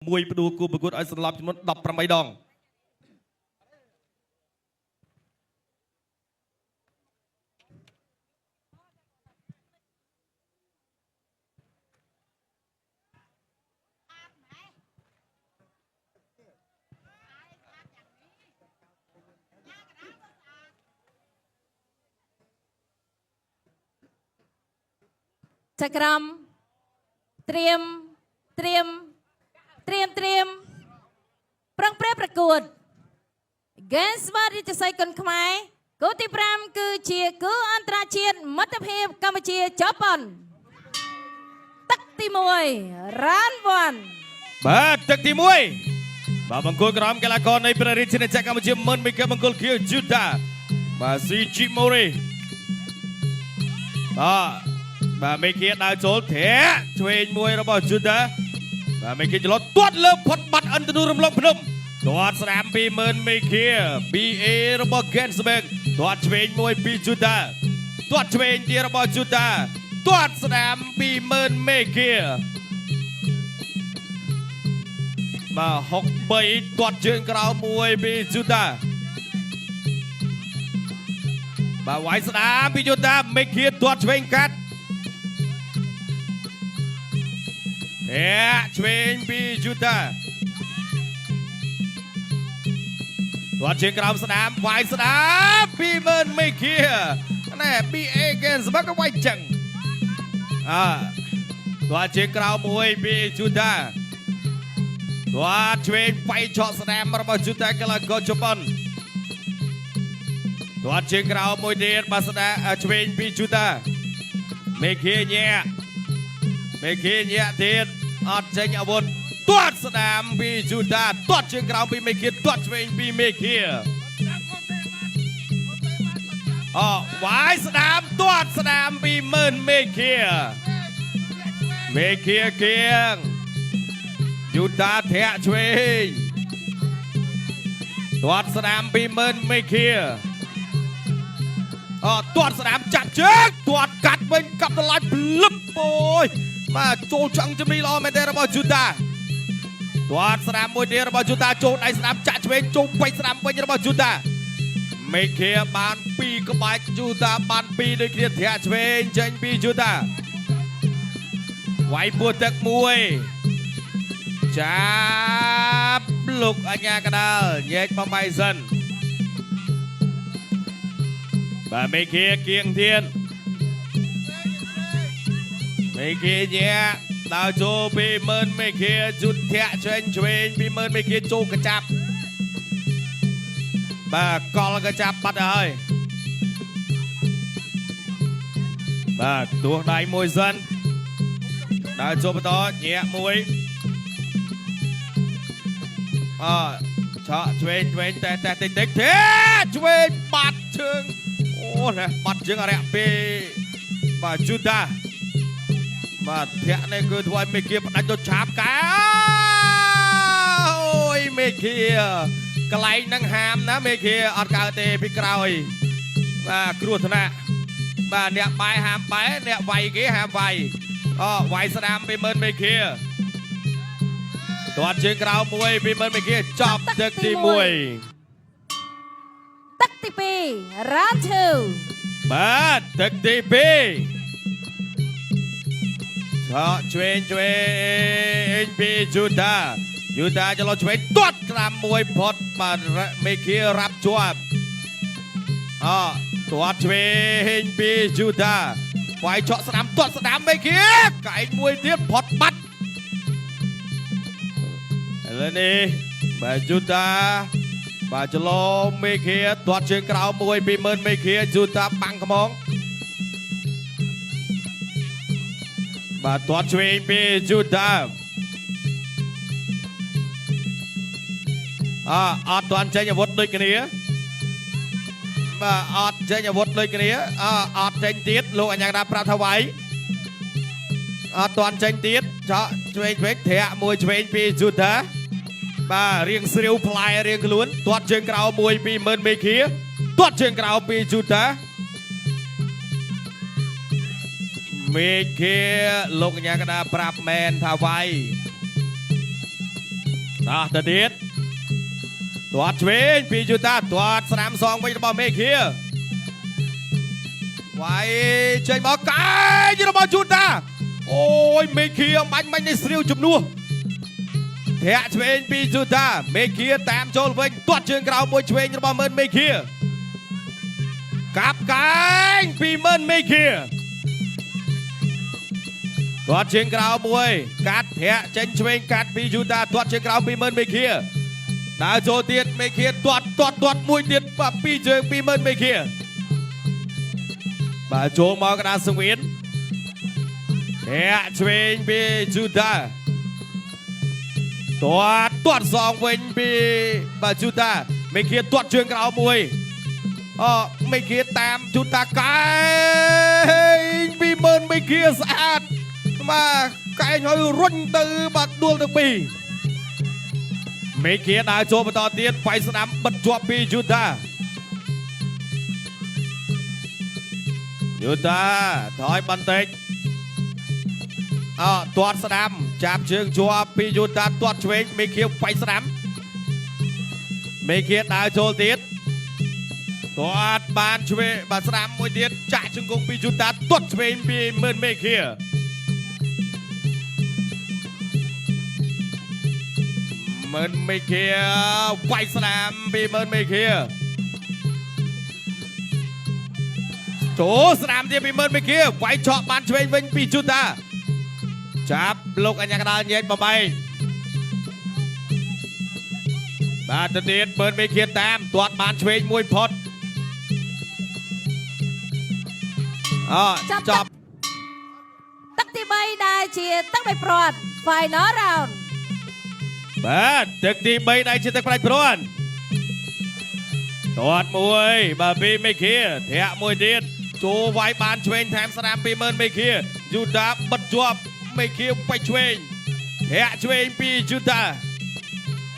มวยประดูกูประกวดไอ้สลับจำนวนดับประมาณดองจักรมเตรียมปรังเปรประกวดเกมสมาร์ทจะใส่กันขมายกูที่พรำคือเชียร์กูอันตราเชียร์มัตเพียบกัมพูชีจอปันตักตีมวยร้านวันตักตีมวยบาบังคุลกรามกีฬากรในประเทศจีนจากกัมพูชีมันมีการบังคุลเขียวจุดาบาซีจิโมรีบาไม่เกียรดาวโจลเถะช่วยมวยระบบจุดาบาไม่เกียรจะลดตัวเริ่มพดบัดอันตรายรำลงพนมตัวสนามปีเมินไม่เกียร์บีเอระบบแกนสเบงตัวช่วยมวยปีจุดาตัวช่วยที่ระบบจุดาตัวสนามปีเมินไม่เกียร์มาหกใบตัวเชิงกราวมวยปีจุดาบาไว้สนามปีจุดาไม่เกียร์ตัวช่วยกัดช่วยปีจุดาตัวเชียงกราวสนามไว้สนามปีเมินไม่เคียแน่บีเอเกนสมักไว้จังตัวเชียงกราวมวยปีจุดาตัวช่วยไปเจาะสนามระบบจุดากลางกอจปันตัวเชียงกราวมวยเดียร์มาสนามช่วยปีจุดาไม่เคียเนี่ยเดียร์อัดเจงอาวุธตัวสนามปีจุดาตัวเชียงกราวปีไม่เคียตัวช่วยปีไม่เคียไว้สนามตัวสนามปีเมินไม่เคียเกียงยุดาเทะช่วยตัวสนามปีเมินไม่เคียตัวสนามจับเชือกตัวกัดเป็นกับตลาดปลุกโอยมาโจจังจะมีรอไม่ได้ระบบจุดาตัวสนามมวยเดียระบบจุดาโจในสนามจับเชือกโจไปสนามไประบบจุดาไม่เคียบานปีก็ไปจุดาบานปีโดยเคียเทะช่วยเจนปีจุดาไว้ปวดตักมวยจับลูกอัญญากระดาลแยกมาไม่สันบาไม่เคียเกียงเทียนไม่เคียเนี่ยดาวโจปีเมินไม่เคียจุดเทะเชนปีเมินไม่เคียโจกระจับบากอลกระจับปัดเลยบาตัวใดมวยสันดาวโจปต่อแย่มวยเฉาะช่วยแต่ติ๊กเทช่วยบัดเชิงโอ้นะบัดเชิงอะไรปีมาจุดามาเทะในคือถวยไม่เกียบดันจนฉาบกันโอ้ยไม่เกียกไลนังหามนะไม่เกียอัดกาเตพิกรอยมาครัวธนะมาเนี่ยไปหามไปเนี่ยไวกี้หามไวไวสนามไปเมินไม่เกียตัวเชียงกราวมวยปีเมินไม่เกียจอบตึกตีมวยตักตีปีร้านทูตึกตีปีช่วยปีจุดาจะรอช่วยตัวกรามมวยพดมาไม่เคียรับจวบตัวช่วยปีจุดาไว้เจาะสนามตัวสนามไม่เคียไก่มวยเทียบพดบัดแล้วนี่บาจุดาบาจะรอไม่เคียตัวเชียงกราวมวยปีเมินไม่เคียจุดาปังขมองบาตัวช่วยปีจุดาอัดตัวเจนยวุฒิด้วยกันนี้บาอัดเจนยวุฒิด้วยกันนี้อัดเจนตีดลูกอันยังดาปราถวายอัดตัวเจนตีดเจาะช่วยเทะมวยช่วยปีจุดาบาเรียงเสียวพลายเรียงขลุ่นตัวเชิงกราวมวยปีเมินไม่เคียตัวเชิงกราวปีจุดาเมฆลงยังกระดาปรับแมนทาไว ទៅទៀតទាត់ឆ្វេងពីយូតាទាត់ស្នាមសងវិញរបស់មេឃាវាយចេញមកកាយរបស់យូតាអូយមេឃាអំបញ្ញមិញនេះស្រាវជំនួសធាក់ឆ្វេងពីយូតាមេឃាតាមចូលវិញទាត់ជើងក្រោមមួយឆ្វេងរបស់មើលមេឃាកាប់កាយពីមើលមេឃាទាត់ជើងក្រោមមួយកាត់ធាក់ចេញឆ្វេងកាត់ពីយូតាទាត់ជើងក្រោមពីមើលមេឃាដើរចូលទៀតមេឃាទាត់មួយទៀតពីជើងពីមើលមេឃាបាទចូលមកកណ្ដាលសង្វៀនធាក់ឆ្វេងពីយូតាទាត់សងវិញពីបាទយូតាមេឃាទាត់ជើងក្រោមមួយមេឃាតាមយូតាកែងពីមើលមេឃាស្អាតបាទកែងឲ្យរុញទៅបាទដួលទាំងពីរមេឃាដើរចូលបន្តទៀតវាយស្នាមបិទជាប់ពីយូតាថយបន្តិចទាត់ស្នាមចាប់ជើងជាប់ពីយូតាទាត់ឆ្វេងមេឃាវាយស្នាមមេឃាដើរចូលទៀតទាត់បានឆ្វេងបាទស្នាមមួយទៀតចាក់ជង្គង់ពីយូតាទាត់ឆ្វេងពីមើលមេឃាមើលមេឃាវាយស្នាមពីមើលមេឃាចូលស្នាមទៀតពីមើលមេឃាវាយឆក់បានឆ្វេងវិញពីយូតាចាប់លោកអញ្ញាកដាលញែកបបែងបាទទៅទៀតមើលមេឃាតាមទាត់បានឆ្វេងមួយផុតចាប់ទឹកទី3ដែលជាទឹកបីព្រាត់ Final Round បាទទឹកទី3ដែលជាទឹកផ្ដាច់ព្រាត់ទាត់មួយបាទពីមេឃាធាក់មួយទៀតចូលវាយបានឆ្វេងថែមស្នាមពីមើលមេឃាយូតាបិទជាប់មេឃាបាច់ឆ្វេងធាក់ឆ្វេងពីយូតា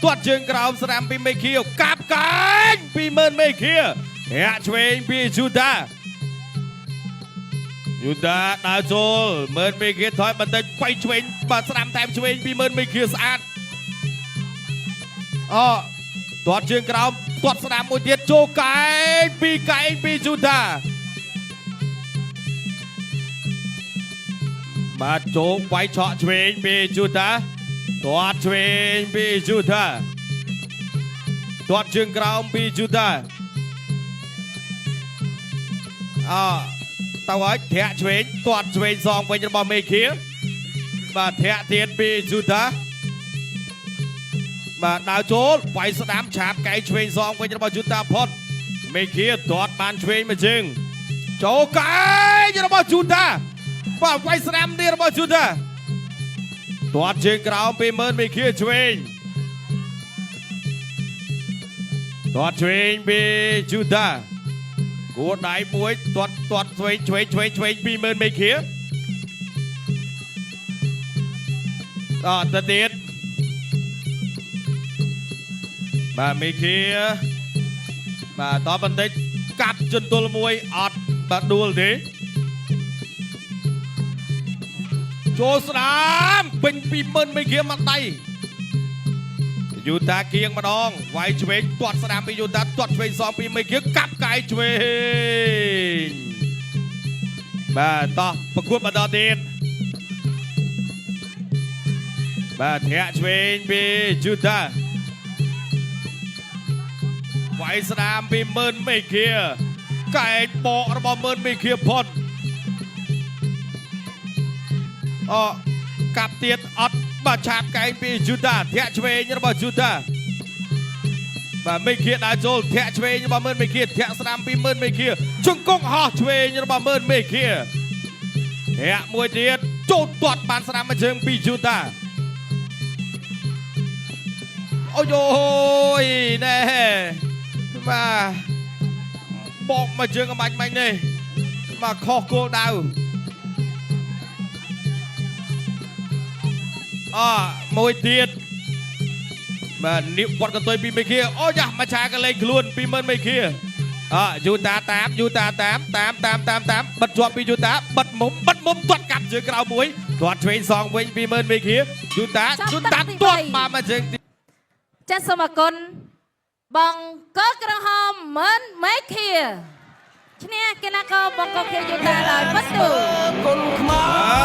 ទាត់ជើងក្រោមស្នាមពីមេឃាកាប់កាញពីមើលមេឃាធាក់ឆ្វេងពីយូតាដើរចូលមើលមេឃាថយបន្តិចបាច់ឆ្វេងបាទស្នាមថែមឆ្វេងពីមើលមេឃាស្អាតទាត់ជើងក្រោមទាត់ស្នាមមួយទៀតចូលកែងពីយូតាបាទចូលវាយឆក់ឆ្វេងពីយូតាទាត់ឆ្វេងពីយូតាទាត់ជើងក្រោមពីយូតាតើហើយធាក់ឆ្វេងទាត់ឆ្វេងសងវិញរបស់មេឃាបាទធាក់ទៀតពីយូតាបាទដើរចូលវាយស្ដាំឆាបកែឆ្វេងសងវិញរបស់យូតាផុតមេឃាទាត់បានឆ្វេងមួយជើងចូលកែរបស់យូតាបាទវាយស្ដាំទៀតរបស់យូតាទាត់ជើងក្រោមពីមើលមេឃាឆ្វេងទាត់ឆ្វេងពីយូតាគួរដៃមួយទាត់ឆ្វេងពីមើលមេឃាទៅទៀតបាទមេឃាបាទតបន្តិចកាត់ជន្ទល់មួយអត់បាទដួលទេចូលស្នាមពេញពីមើលមេឃាមកដៃយូតាគៀងម្ដងវាយឆ្វេងទាត់ស្នាមពីយូតាទាត់ឆ្វេងសងពីមេឃាកាប់កាយឆ្វេងបាទតោះប្រកួតបន្តទៀតបាទធាក់ឆ្វេងពីយូតាវាយស្នាមពីមើលមេឃាកែងបករបស់មើលមេឃាផុតកាប់ទៀតអត់បាទឆាបកែងពីយូតាធាក់ឆ្វេងរបស់យូតាបាទមេឃាដើរចូលធាក់ឆ្វេងរបស់មើលមេឃាធាក់ស្នាមពីមើលមេឃាជង្គង់ហោះឆ្វេងរបស់មើលមេឃាធាក់មួយទៀតចូលទាត់បានស្នាមមួយជើងពីយូតាអូយណែបាទបកមកជើងអំបញ្ញមិញនេះបាទខុសគោលដៅមួយទៀតបាទនេះវត្តកន្ទុយពីមេឃាអូយ៉ាមកឆាកលេងខ្លួនពីមើលមេឃាយូតាតាមបិទជាប់ពីយូតាបិទមុំទាត់កាប់ជើងក្រៅមួយទាត់ឆ្វេងសងវិញពីមើលមេឃាយូតាទាត់បានមកជើង ចាសសូមអរគុណបងកក្រហមមិនមេឃាឈ្នះកីឡាករបង្គោលខៀវយូតាដោយពិតទូ គុណខ្មែរ